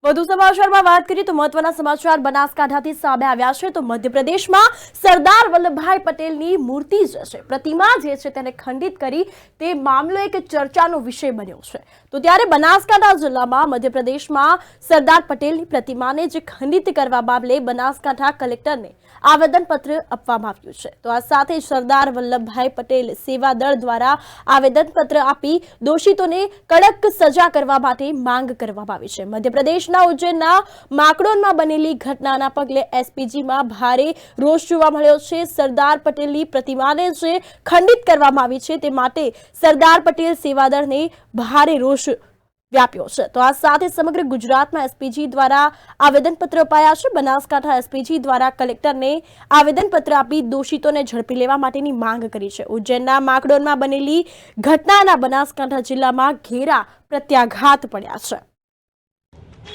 વધુ સમાચારમાં વાત કરીએ તો મહત્વના સમાચાર બનાસકાંઠાથી સામે આવ્યા છે તો મધ્યપ્રદેશમાં સરદાર વલ્લભભાઈ પટેલની મૂર્તિ જે છે પ્રતિમા જે છે તેને ખંડિત કરી તે મામલો એક ચર્ચાનો વિષય બન્યો છે। તો ત્યારે બનાસકાંઠા જિલ્લામાં મધ્યપ્રદેશમાં સરદાર પટેલની પ્રતિમાને જે ખંડિત કરવા મામલે બનાસકાંઠા કલેક્ટરને આવેદનપત્ર આપવામાં આવ્યું છે। તો આ સાથે સરદાર વલ્લભભાઈ પટેલ સેવા દળ દ્વારા આવેદનપત્ર આપી દોષિતોને કડક સજા કરવા માટે માંગ કરવામાં આવી છે। મધ્યપ્રદેશ ઉજ્જૈનના માકડોનમાં બનેલી ઘટનાના પગલે એસપીજીમાં ભારે રોષ જોવા મળ્યો છે। સરદાર પટેલની પ્રતિમાને જે ખંડિત કરવામાં આવી છે તે માટે સરદાર પટેલ સેવાદળને ભારે રોષ વ્યાપ્યો છે। તો આ સાથે સમગ્ર ગુજરાતમાં એસપીજી દ્વારા આવેદનપત્ર અપાયા છે। બનાસકાંઠા એસપીજી દ્વારા કલેક્ટરને આવેદનપત્ર આપી દોષિતોને ઝડપી લેવા માટેની માંગ કરી છે। ઉજ્જૈનના માકડોનમાં બનેલી ઘટનાના બનાસકાંઠા જિલ્લામાં ઘેરા પ્રત્યાઘાત પડ્યા છે।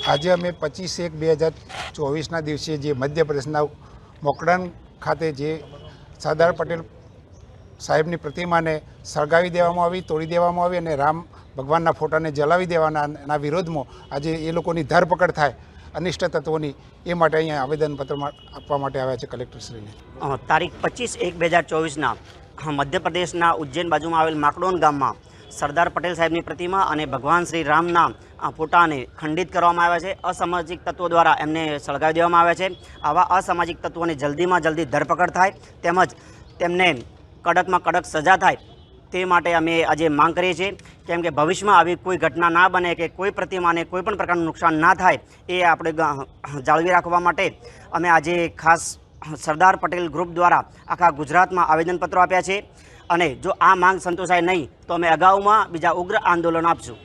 આજે અમે 25/1/2024 દિવસે જે મધ્યપ્રદેશના મોકડાન ખાતે જે સરદાર પટેલ સાહેબની પ્રતિમાને સળગાવી દેવામાં આવી, તોડી દેવામાં આવી અને રામ ભગવાનના ફોટાને જલાવી દેવાના વિરોધમાં આજે એ લોકોની ધરપકડ થાય અનિષ્ટ તત્વોની એ માટે અહીંયા આવેદનપત્ર આપવા માટે આવ્યા છે કલેક્ટરશ્રીને। તારીખ 25/1/2024ના મધ્યપ્રદેશના ઉજ્જૈન બાજુમાં આવેલ માકડોન ગામમાં સરદાર પટેલ સાહેબની પ્રતિમા અને ભગવાન શ્રી રામના ફોટાને ખંડિત કરવામાં આવ્યા છે। અસામાજિક તત્વો દ્વારા એમને સળગાવી દેવામાં આવ્યા છે। આવા અસામાજિક તત્વોની જલ્દીમાં જલ્દી ધરપકડ થાય તેમજ તેમને કડકમાં કડક સજા થાય તે માટે અમે આજે માંગ કરીએ છીએ, કેમ કે ભવિષ્યમાં આવી કોઈ ઘટના ના બને કે કોઈ પ્રતિમાને કોઈ પણ પ્રકારનું નુકસાન ના થાય એ આપણે જાળવી રાખવા માટે અમે આજે ખાસ સરદાર પટેલ ગ્રુપ દ્વારા આખા ગુજરાતમાં આવેદનપત્રો આપ્યા છે અને જો આ માંગ સંતોષાય નહીં તો અમે અગાઉમાં બીજા ઉગ્ર આંદોલન આપશું।